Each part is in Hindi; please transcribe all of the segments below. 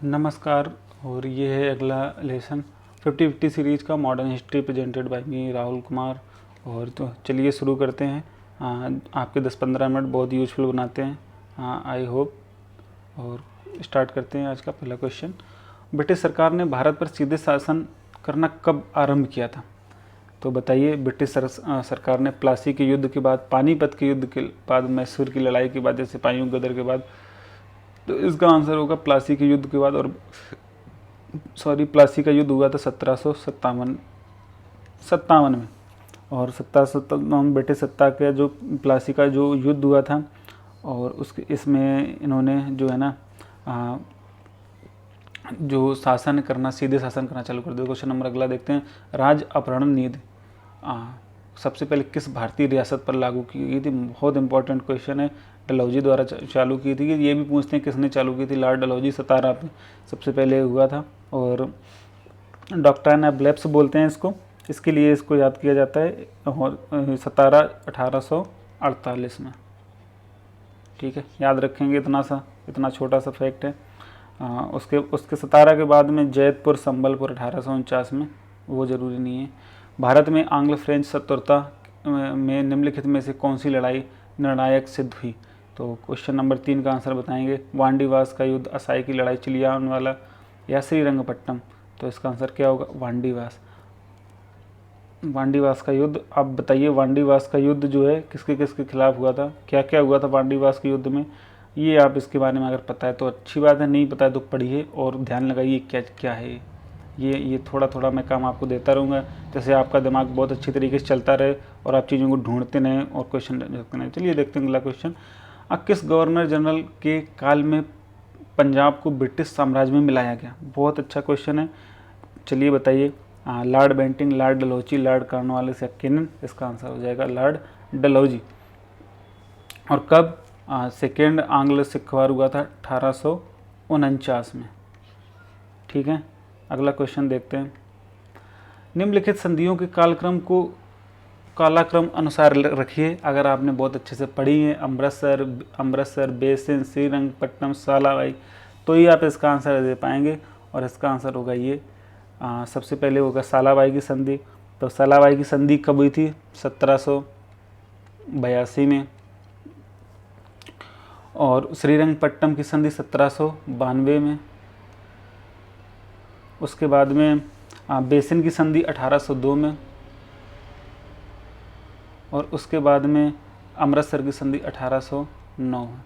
नमस्कार। और ये है अगला लेसन 50-50 सीरीज़ का मॉडर्न हिस्ट्री प्रेजेंटेड बाय मी राहुल कुमार। और तो चलिए शुरू करते हैं। आपके 10-15 मिनट बहुत यूजफुल बनाते हैं, आई होप। और स्टार्ट करते हैं आज का पहला क्वेश्चन। ब्रिटिश सरकार ने भारत पर सीधे शासन करना कब आरंभ किया था? तो बताइए। ब्रिटिश सरकार ने प्लासी के युद्ध के बाद, पानीपत के युद्ध के बाद, मैसूर की लड़ाई के बाद, जैसे सिपाहियों गदर के बाद। तो इसका आंसर होगा प्लासी के युद्ध के बाद। और प्लासी का युद्ध हुआ था 1757 में। और 1757 ब्रिटिश सत्ता का जो प्लासी का जो युद्ध हुआ था, और उसके इसमें इन्होंने जो है ना जो शासन करना, सीधे शासन करना चालू कर दिया। क्वेश्चन नंबर अगला देखते हैं। राज अपहरण नीति सबसे पहले किस भारतीय रियासत पर लागू की गई थी? बहुत इंपॉर्टेंट क्वेश्चन है। डलहौजी द्वारा चालू की थी। ये भी पूछते हैं किसने चालू की थी। लॉर्ड डलहौजी सतारा पे सबसे पहले हुआ था। और डॉक्ट्राइन ऑफ लैप्स बोलते हैं इसको, इसके लिए इसको याद किया जाता है। और सतारा 1848 में। ठीक है, याद रखेंगे। इतना छोटा सा फैक्ट है। उसके सतारा के बाद में जैतपुर, संबलपुर 1849 में, वो ज़रूरी नहीं है। भारत में आंग्ल फ्रेंच शत्रुता में निम्नलिखित में से कौन सी लड़ाई निर्णायक सिद्ध हुई? तो क्वेश्चन नंबर 3 का आंसर बताएंगे। वांडीवास का युद्ध, असाई की लड़ाई, चिलियानवाला या श्रीरंगपट्टनम? तो इसका आंसर क्या होगा? वांडीवास का युद्ध। आप बताइए, वांडीवास का युद्ध जो है किसके किसके खिलाफ हुआ था, क्या क्या हुआ था वांडीवास के युद्ध में? ये आप इसके बारे में अगर पता है तो अच्छी बात है, नहीं पता है तो पढ़िए और ध्यान लगाइए क्या क्या है ये थोड़ा थोड़ा मैं काम आपको देता रहूँगा, जैसे आपका दिमाग बहुत अच्छी तरीके से चलता रहे और आप चीज़ों को ढूंढते रहें और क्वेश्चन रखते रहें। चलिए देखते हैं अगला क्वेश्चन। किस गवर्नर जनरल के काल में पंजाब को ब्रिटिश साम्राज्य में मिलाया गया? बहुत अच्छा क्वेश्चन है। चलिए बताइए। Lord Bentinck, Lord Dalhousie, Lord Cornwallis या कैनिंग? इसका आंसर हो जाएगा लॉर्ड डलहौजी। और कब सेकेंड आंग्ल सिख वार हुआ था? 1849 में। ठीक है, अगला क्वेश्चन देखते हैं। निम्नलिखित संधियों के कालक्रम अनुसार रखिए। अगर आपने बहुत अच्छे से पढ़ी है, अमृतसर, बेसिन, श्रीरंगपट्टनम, सालाबाई, तो ही आप इसका आंसर दे पाएंगे। और इसका आंसर होगा ये। सबसे पहले होगा सालाबाई की संधि। तो सालाबाई की संधि कब हुई थी? 1782 में। और श्रीरंगपट्टनम की संधि 1792 में। उसके बाद में बेसिन की संधि 1802 में। और उसके बाद में अमृतसर की संधि 1809 में।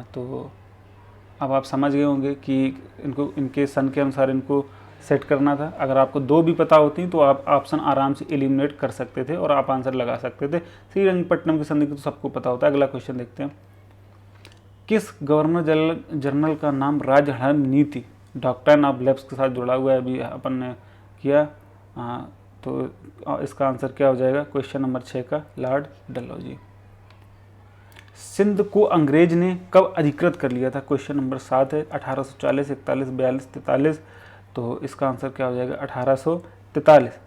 तो अब आप समझ गए होंगे कि इनको इनके सन के अनुसार इनको सेट करना था। अगर आपको दो भी पता होती तो आप ऑप्शन आराम से एलिमिनेट कर सकते थे और आप आंसर लगा सकते थे। श्रीरंगपट्टनम की संधि को तो सबको पता होता है। अगला क्वेश्चन देखते हैं। किस गवर्नर जनरल का नाम राजहरण नीति, डॉक्ट्राइन ऑफ लैप्स के साथ जुड़ा हुआ है? अभी अपन ने किया। तो इसका आंसर क्या हो जाएगा? क्वेश्चन नंबर 6 का लॉर्ड डलहौजी। सिंध को अंग्रेज ने कब अधिकृत कर लिया था? क्वेश्चन नंबर 7 है। 1840, 41, 42, 43? तो इसका आंसर क्या हो जाएगा? 1843।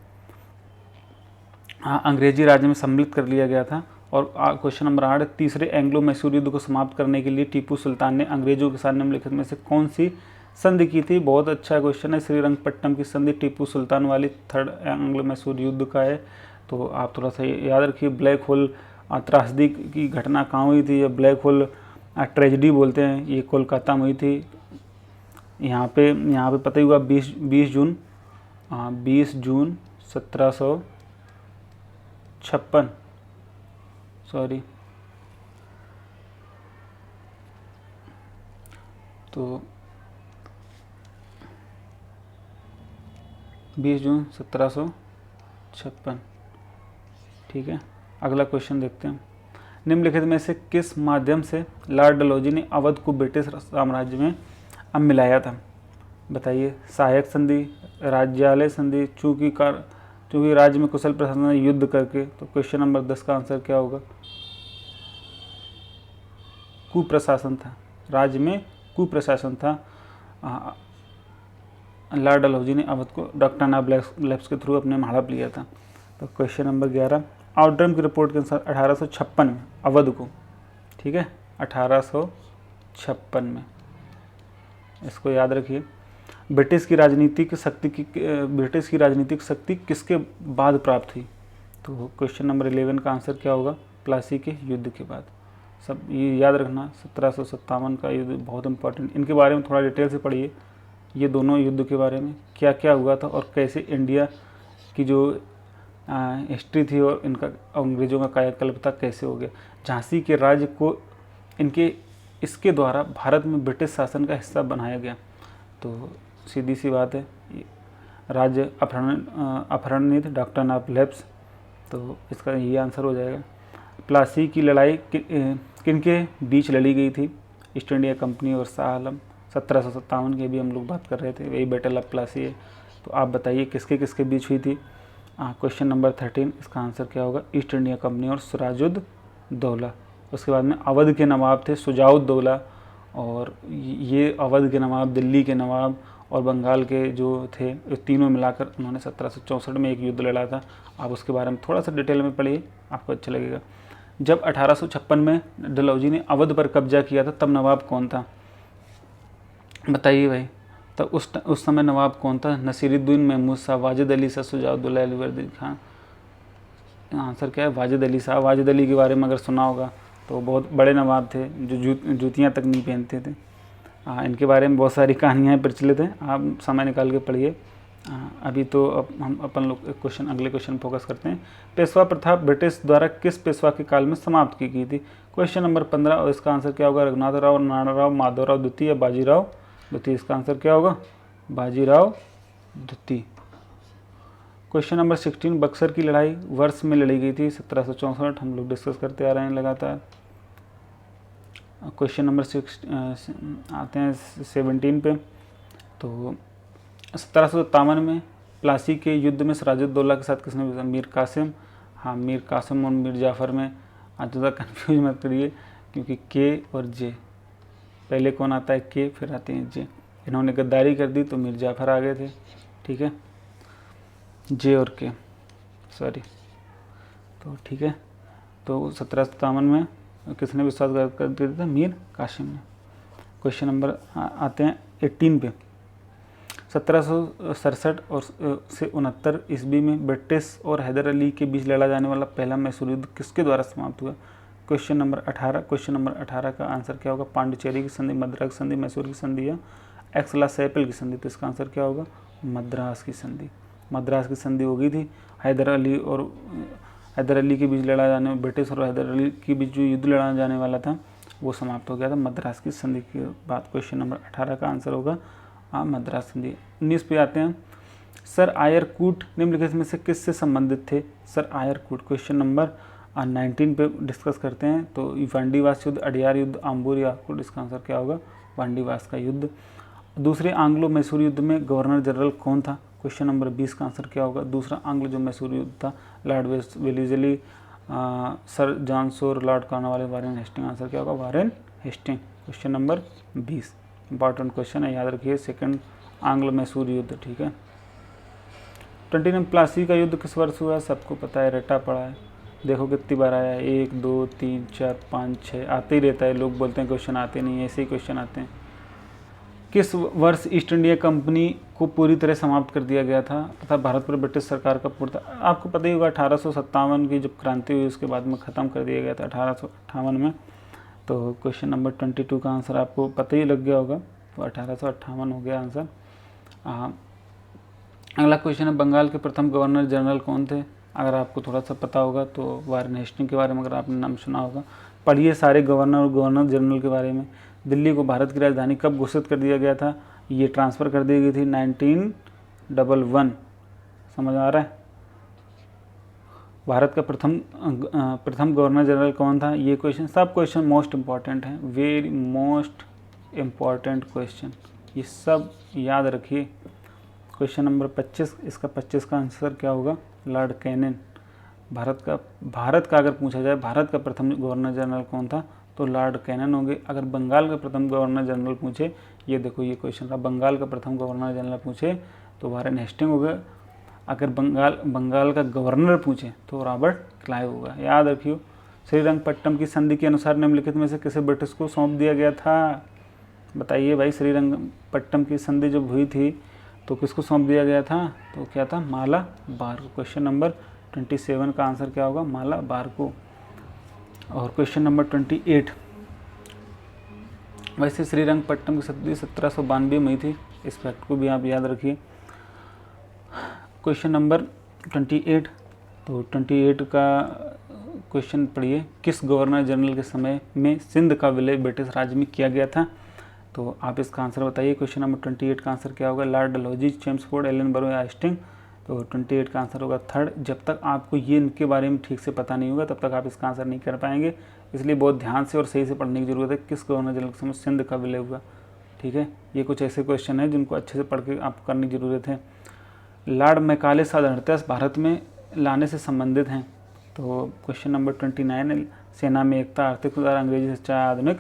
अंग्रेजी राज्य में सम्मिलित कर लिया गया था। और क्वेश्चन नंबर 8, तीसरे एंग्लो मैसूर युद्ध को समाप्त करने के लिए टीपू सुल्तान ने अंग्रेजों के साथ निम्नलिखित में से कौन सी संधि की थी? बहुत अच्छा क्वेश्चन है। श्रीरंगपट्टनम की संधि टीपू सुल्तान वाली थर्ड एंग्लो मैसूर युद्ध का है। तो आप थोड़ा सा याद रखिए। ब्लैक होल त्रासदी की घटना कहाँ हुई थी? ये ब्लैक होल ट्रेजिडी बोलते हैं। ये कोलकाता में हुई थी। यहाँ पे पता ही हुआ 20 जून 1756। सॉरी, तो 20 जून 1756। ठीक है, अगला क्वेश्चन देखते हैं। निम्नलिखित में से किस माध्यम से लॉर्ड डलहौजी ने अवध को ब्रिटिश साम्राज्य में अब मिलाया था? बताइए। सहायक संधि, राज्यालय संधि, चूंकि राज्य में कुशल प्रशासन युद्ध करके? तो क्वेश्चन नंबर 10 का आंसर क्या होगा? कुप्रशासन था। राज्य में कुप्रशासन था। लॉर्ड डलहौजी ने अवध को डॉक्ट्राइन ऑफ लैप्स के थ्रू अपने में हड़प लिया था। तो क्वेश्चन नंबर 11, आउटरम की रिपोर्ट के अनुसार 1856 में अवध को, ठीक है, 1856 में इसको याद रखिए। ब्रिटिश की राजनीतिक शक्ति किसके बाद प्राप्त हुई? तो क्वेश्चन नंबर 11 का आंसर क्या होगा? प्लासी के युद्ध के बाद। सब ये याद रखना, 1757 का युद्ध बहुत इंपॉर्टेंट, इनके बारे में थोड़ा डिटेल से पढ़िए, ये दोनों युद्ध के बारे में क्या क्या हुआ था और कैसे इंडिया की जो हिस्ट्री थी और इनका अंग्रेज़ों का कायाकल्प था कैसे हो गया। झांसी के राज्य को इसके द्वारा भारत में ब्रिटिश शासन का हिस्सा बनाया गया। तो सीधी सी बात है, राज्य अपहरण नीति, डॉक्ट्रिन ऑफ लैप्स, तो इसका ये आंसर हो जाएगा। प्लासी की लड़ाई किनके बीच लड़ी गई थी? ईस्ट इंडिया कंपनी और शाह आलम। 1757 की भी हम लोग बात कर रहे थे, वही बैटल ऑफ प्लासी है। तो आप बताइए किसके किसके बीच हुई थी? क्वेश्चन नंबर 13, इसका आंसर क्या होगा? ईस्ट इंडिया कंपनी और सिराजुद्दौला। उसके बाद में अवध के नवाब थे सुजाउद्दौला, और ये अवध के नवाब, दिल्ली के नवाब और बंगाल के जो थे, तीनों मिलाकर उन्होंने 1764 में एक युद्ध लड़ा था। आप उसके बारे में थोड़ा सा डिटेल में पढ़िए, आपको अच्छा लगेगा। जब 1856 में डलहौजी ने अवध पर कब्जा किया था, तब नवाब कौन था? बताइए भाई, तब उस समय नवाब कौन था? नसीरुद्दीन महमूद शाह, वाजिद अली शाह, सुजाउद्दौला, अली वर्दी खान। आंसर क्या है? वाजिद अली शाह। वाजिद अली के बारे में अगर सुना होगा तो बहुत बड़े नवाब थे जो जूतियाँ तक नहीं पहनते थे। इनके बारे में बहुत सारी कहानियाँ प्रचलित हैं, आप समय निकाल के पढ़िए। अभी तो हम अपन लोग अगले क्वेश्चन फोकस करते हैं। पेशवा प्रथा ब्रिटिश द्वारा किस पेशवा के काल में समाप्त की गई थी? क्वेश्चन नंबर 15, और इसका आंसर क्या होगा? रघुनाथ राव, नारायणराव, माधवराव द्वितीय या बाजीराव द्वितीय? इसका आंसर क्या होगा? बाजीराव द्वितीय। क्वेश्चन नंबर 16, बक्सर की लड़ाई वर्ष में लड़ी गई थी? 1764, हम लोग डिस्कस करते आ रहे हैं लगातार। क्वेश्चन नंबर 6 आते हैं 17 पे। तो 1757 में प्लासी के युद्ध में सिराजुद्दौला के साथ किसने? मीर कासिम। हाँ, मीर कासिम और मीर जाफ़र में। आज ज़्यादा कन्फ्यूज मत करिए, क्योंकि के और जे, पहले कौन आता है? के, फिर आते हैं जे। इन्होंने गद्दारी कर दी तो मीर जाफ़र आ गए थे, ठीक है, जे और के, सॉरी। तो ठीक है, तो 1757 में किसने विश्वासघात कर दिया था? मीर कासिम ने। क्वेश्चन नंबर आते हैं 18 पे। 1767 और से 69 ईस्वी में ब्रिटिश और हैदर अली के बीच लड़ा जाने वाला पहला मैसूर युद्ध किसके द्वारा समाप्त हुआ? Question number 18। क्वेश्चन नंबर 18 का आंसर क्या होगा? पांडिचेरी की संधि, मद्रास की संधि, मैसूर की संधि या एक्सला सैपल की संधि? तो इसका आंसर क्या होगा? मद्रास की संधि। मद्रास की संधि हो गई थी। हैदर अली के बीच लड़ा जाने, ब्रिटिश और हैदर अली के बीच जो युद्ध लड़ा जाने वाला था वो समाप्त हो गया था मद्रास की संधि के बाद। क्वेश्चन नंबर 18 का आंसर होगा मद्रास संधि। 19 पे आते हैं। सर आयर कूट निम्नलिखित में से किससे संबंधित थे? सर आयर कूट। क्वेश्चन नंबर 19 पे डिस्कस करते हैं। तो वांडीवास युद्ध, अडियार युद्ध, आम्बूर या कूट? इसका आंसर क्या होगा? वांडीवास का युद्ध। दूसरे आंग्लो मैसूर युद्ध में गवर्नर जनरल कौन था? क्वेश्चन नंबर 20 का आंसर क्या होगा? दूसरा आंग्लो जो मैसूर युद्ध था, Lord Wellesley, Sir John Shore, Lord Cornwallis, Warren Hastings. Answer क्या होगा? Warren Hastings. Question number 20 important question है, याद रखिए। सेकंड आंग्लो मैसूर युद्ध, ठीक है। 29 प्लासी का युद्ध किस वर्ष हुआ? सबको पता है, रटा पड़ा है। देखो कितनी बार आया है, 1 2 3 4 5 6 आते ही रहता है। लोग बोलते हैं क्वेश्चन आते नहीं, ऐसे ही क्वेश्चन आते हैं। किस वर्ष ईस्ट इंडिया कंपनी को पूरी तरह समाप्त कर दिया गया था तथा भारत पर ब्रिटिश सरकार का पूर्णता? आपको पता ही होगा, 1857 की जब क्रांति हुई उसके बाद में ख़त्म कर दिया गया था 1858 में। तो क्वेश्चन नंबर 22 का आंसर आपको पता ही लग गया होगा, तो 1858 हो गया आंसर। अगला क्वेश्चन है, बंगाल के प्रथम गवर्नर जनरल कौन थे? अगर आपको थोड़ा सा पता होगा तो वारेन हेस्टिंग के बारे में अगर आपने नाम सुना होगा, पढ़िए सारे गवर्नर और गवर्नर जनरल के बारे में। दिल्ली को भारत की राजधानी कब घोषित कर दिया गया था? ये ट्रांसफ़र कर दी गई थी 1911। समझ आ रहा है? भारत का प्रथम गवर्नर जनरल कौन था? ये क्वेश्चन, सब क्वेश्चन मोस्ट इम्पॉर्टेंट हैं, वेरी मोस्ट इम्पॉर्टेंट क्वेश्चन, ये सब याद रखिए। क्वेश्चन नंबर 25, इसका 25 का आंसर क्या होगा? Lord Canning. भारत का अगर पूछा जाए भारत का प्रथम गवर्नर जनरल कौन था, तो लॉर्ड कैनिंग होंगे। अगर बंगाल का प्रथम गवर्नर जनरल पूछे, ये देखो ये क्वेश्चन था, बंगाल का प्रथम गवर्नर जनरल पूछे तो वारेन हेस्टिंग होगा। अगर बंगाल का गवर्नर पूछे तो रॉबर्ट क्लाइव होगा, याद रखियो। श्रीरंगपट्टम की संधि के अनुसार निम्नलिखित में से किसे ब्रिटिश को सौंप दिया गया था? बताइए भाई, श्रीरंगपट्टनम की संधि जब हुई थी तो किसको सौंप दिया गया था? तो क्या था? मालाबार को। क्वेश्चन नंबर 27 का आंसर क्या होगा? मालाबार को। और क्वेश्चन नंबर 28, वैसे श्रीरंगपट्टनम की संधि 1792 में हुई थी, इस फैक्ट को भी आप याद रखिए। क्वेश्चन नंबर 28, तो 28 का क्वेश्चन पढ़िए, किस गवर्नर जनरल के समय में सिंध का विलय ब्रिटिश राज में किया गया था? तो आप इसका आंसर बताइए। क्वेश्चन नंबर 28 का आंसर क्या होगा? लॉर्ड डलहौजी, चेम्सफोर्ड, एलनबरो या हेस्टिंग? तो 28 का आंसर होगा थर्ड। जब तक आपको ये इनके बारे में ठीक से पता नहीं होगा तब तक आप इसका आंसर नहीं कर पाएंगे, इसलिए बहुत ध्यान से और सही से पढ़ने की ज़रूरत है। किस गवर्नर जनरल के समय सिंध का विलय हुआ? ठीक है, ये कुछ ऐसे क्वेश्चन है जिनको अच्छे से पढ़ के आपको करने की ज़रूरत है। लॉर्ड मैकाले साधारणतः भारत में लाने से संबंधित हैं। तो क्वेश्चन नंबर 29, सेना में एकता, आर्थिक सुधार, अंग्रेजी शिक्षा, आधुनिक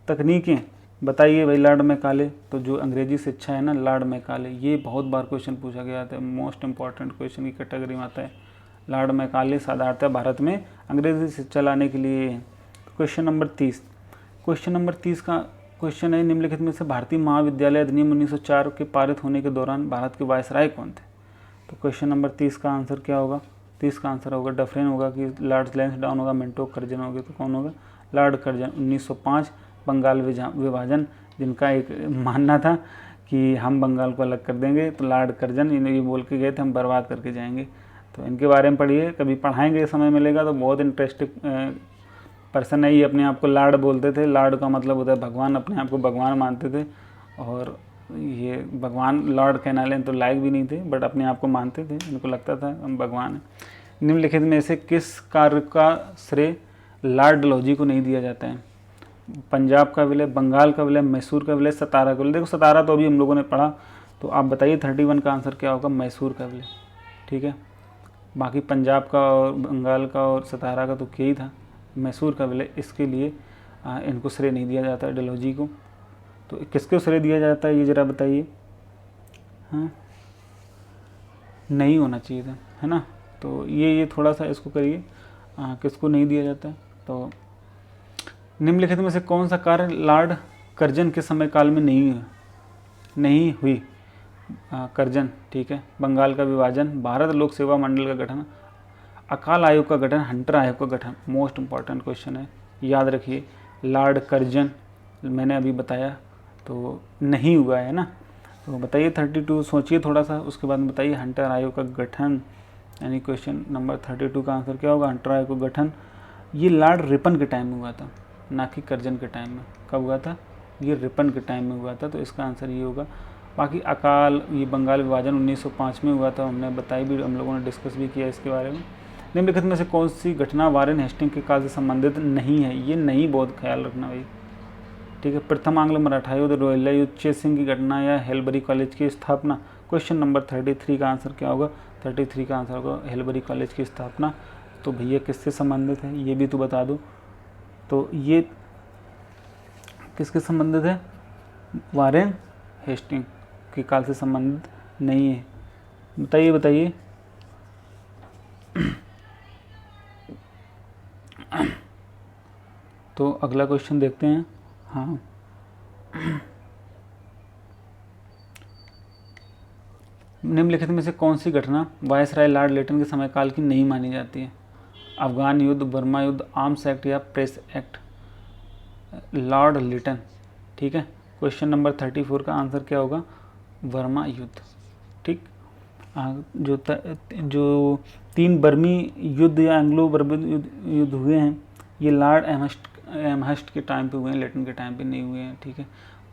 तकनीकें? बताइए भाई लॉर्ड मैकाले। तो जो अंग्रेजी शिक्षा है ना, लॉर्ड मैकाले, ये बहुत बार क्वेश्चन पूछा गया था, मोस्ट इंपॉर्टेंट क्वेश्चन की कैटेगरी में आता है। लॉर्ड मैकाले साधारणतः भारत में अंग्रेजी शिक्षा लाने के लिए। क्वेश्चन नंबर 30, क्वेश्चन नंबर 30 का क्वेश्चन है, निम्नलिखित में से भारतीय महाविद्यालय अधिनियम 1904 के पारित होने के दौरान भारत के वायसराय कौन थे? तो क्वेश्चन नंबर 30 का आंसर क्या होगा? 30 का आंसर होगा डफरेन होगा, कि लॉर्ड लैंसडाउन होगा, मिंटो कर्जन होगा, तो कौन होगा? Lord Curzon. 1905 बंगाल विभाजन, जिनका एक मानना था कि हम बंगाल को अलग कर देंगे, तो लॉर्ड कर्जन इन्हें ये बोल के गए थे हम बर्बाद करके जाएंगे। तो इनके बारे में पढ़िए, कभी पढ़ाएंगे, समय मिलेगा तो। बहुत इंटरेस्टिंग पर्सन है ये, अपने आप को लॉर्ड बोलते थे। लॉर्ड का मतलब होता है भगवान, अपने आप को भगवान मानते थे, और ये भगवान लॉर्ड कहना लें तो लायक भी नहीं थे, बट अपने आप को मानते थे, इनको लगता था हम भगवान हैं। निम्नलिखित में से किस कार्य का श्रेय लॉर्ड डलहौजी को नहीं दिया जाता है? पंजाब का विलय, बंगाल का विलय, मैसूर का विलय, सतारा का विलय? देखो सतारा तो अभी हम लोगों ने पढ़ा, तो आप बताइए 31 का आंसर क्या होगा? मैसूर का विलय। ठीक है, बाकी पंजाब का और बंगाल का और सतारा का तो क्या ही था, मैसूर का विलय। इसके लिए इनको श्रेय नहीं दिया जाता है डलहौजी को। तो किसको श्रेय दिया जाता है ये ज़रा बताइए। हाँ, नहीं होना चाहिए था, है ना? तो ये थोड़ा सा इसको करिए, किसको नहीं दिया जाता है। तो निम्नलिखित में से कौन सा कार्य लॉर्ड कर्जन के समय काल में नहीं हुई? कर्जन, ठीक है। बंगाल का विभाजन, भारत लोक सेवा मंडल का गठन, अकाल आयोग का गठन, हंटर आयोग का गठन? मोस्ट इंपॉर्टेंट क्वेश्चन है, याद रखिए। लॉर्ड कर्जन मैंने अभी बताया तो नहीं हुआ है ना। तो बताइए 32, सोचिए थोड़ा सा, उसके बाद बताइए हंटर आयोग का गठन, यानी क्वेश्चन नंबर 32 का आंसर क्या होगा? हंटर आयोग का गठन। ये लॉर्ड रिपन के टाइम में हुआ था, ना कि कर्जन के टाइम में। कब हुआ था? ये रिपन के टाइम में हुआ था, तो इसका आंसर ये होगा। बाकी अकाल, ये बंगाल विभाजन 1905 में हुआ था, हमने बताई भी, हम लोगों ने डिस्कस भी किया इसके बारे में। निम्नलिखित में से कौन सी घटना वारेन हेस्टिंग के काल से संबंधित नहीं है? ये नहीं, बहुत ख्याल रखना भाई, ठीक है। प्रथम आंग्ल मराठा युद्ध, रोहिल्ला युद्ध, चेसिंग की घटना, या हेलबरी कॉलेज की स्थापना? क्वेश्चन नंबर 33 का आंसर क्या होगा? 33 का आंसर होगा हेलबरी कॉलेज की स्थापना। तो भैया किससे संबंधित है ये भी तो बता दो। तो ये किसके संबंधित है? वारेन हेस्टिंग के काल से संबंधित नहीं है। बताइए बताइए। तो अगला क्वेश्चन देखते हैं। हाँ, निम्नलिखित में से कौन सी घटना वायसराय लॉर्ड लेटन के समय काल की नहीं मानी जाती है? अफगान युद्ध, बर्मा युद्ध, आर्म्स एक्ट या प्रेस एक्ट? लॉर्ड लिटन, ठीक है। क्वेश्चन नंबर 34 का आंसर क्या होगा? बर्मा युद्ध, ठीक। जो 3 बर्मी युद्ध या एंग्लो बर्मी युद्ध हुए हैं, ये लॉर्ड एमहर्स्ट के टाइम पे हुए हैं, लेटन के टाइम पे नहीं हुए हैं, ठीक है।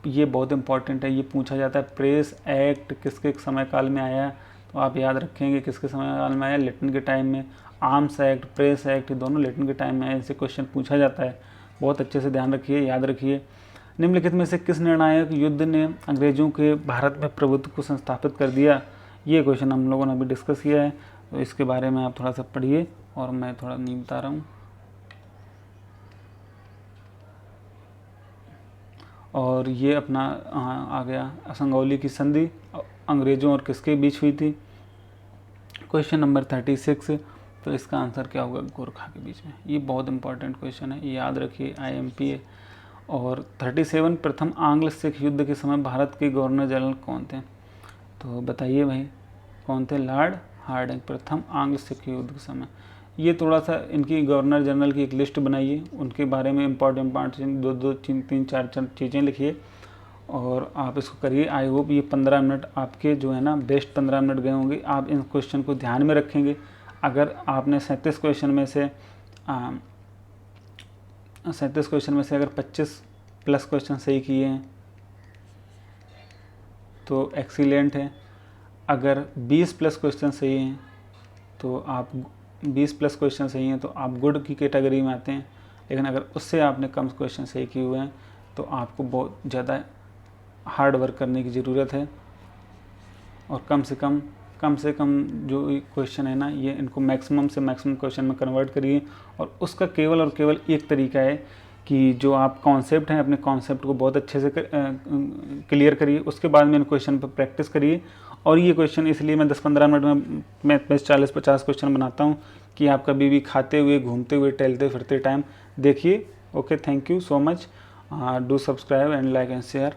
ये बहुत इंपॉर्टेंट है, ये पूछा जाता है। प्रेस एक्ट किसके समय काल में आया? तो आप याद रखेंगे किसके समय काल में आया? लेटन के टाइम में। आर्म्स एक्ट, प्रेस एक्ट, दोनों लेटन के टाइम में आए, इनसे क्वेश्चन पूछा जाता है। बहुत अच्छे से ध्यान रखिए, याद रखिए। निम्नलिखित में से किस निर्णायक युद्ध ने अंग्रेजों के भारत में प्रभुत्व को संस्थापित कर दिया? ये क्वेश्चन हम लोगों ने अभी डिस्कस किया है, तो इसके बारे में आप थोड़ा सा पढ़िए, और मैं थोड़ा नहीं बता रहा हूँ। और ये अपना आ गया असंगौली की संधि अंग्रेजों और किसके बीच हुई थी? क्वेश्चन नंबर 36, तो इसका आंसर क्या होगा? गोरखा के बीच में। ये बहुत इंपॉर्टेंट क्वेश्चन है, याद रखिए, IMP है। और 37 प्रथम आंग्ल सिख युद्ध के समय भारत के गवर्नर जनरल कौन थे? तो बताइए भाई कौन थे? लॉर्ड हार्डिंग, प्रथम आंग्ल सिख युद्ध के समय। ये थोड़ा सा इनकी गवर्नर जनरल की एक लिस्ट बनाइए, उनके बारे में इम्पॉर्टेंट दो तीन चार चीज़ें लिखिए और आप इसको करिए। आई होप ये 15 मिनट आपके जो है ना बेस्ट 15 मिनट गए होंगे। आप इन क्वेश्चन को ध्यान में रखेंगे। अगर आपने 37 क्वेश्चन में से अगर 25 प्लस क्वेश्चन सही किए हैं तो एक्सीलेंट है। अगर 20 प्लस क्वेश्चन सही हैं तो आप 20 प्लस क्वेश्चन सही हैं तो आप गुड की कैटेगरी में आते हैं। लेकिन अगर उससे आपने कम क्वेश्चन सही किए हुए हैं तो आपको बहुत ज़्यादा हार्ड वर्क करने की ज़रूरत है और कम से कम जो क्वेश्चन है ना ये इनको मैक्सिमम से मैक्सिमम क्वेश्चन में कन्वर्ट करिए। और उसका केवल और केवल एक तरीका है कि जो आप कॉन्सेप्ट हैं अपने कॉन्सेप्ट को बहुत अच्छे से क्लियर करिए, उसके बाद में इन क्वेश्चन पर प्रैक्टिस करिए। और ये क्वेश्चन इसलिए मैं 10-15 मिनट में मैं 40-50 क्वेश्चन बनाता हूँ कि आप कभी भी खाते हुए, घूमते हुए, टहलते फिरते टाइम देखिए। Okay, thank you so much. Do subscribe and like and share.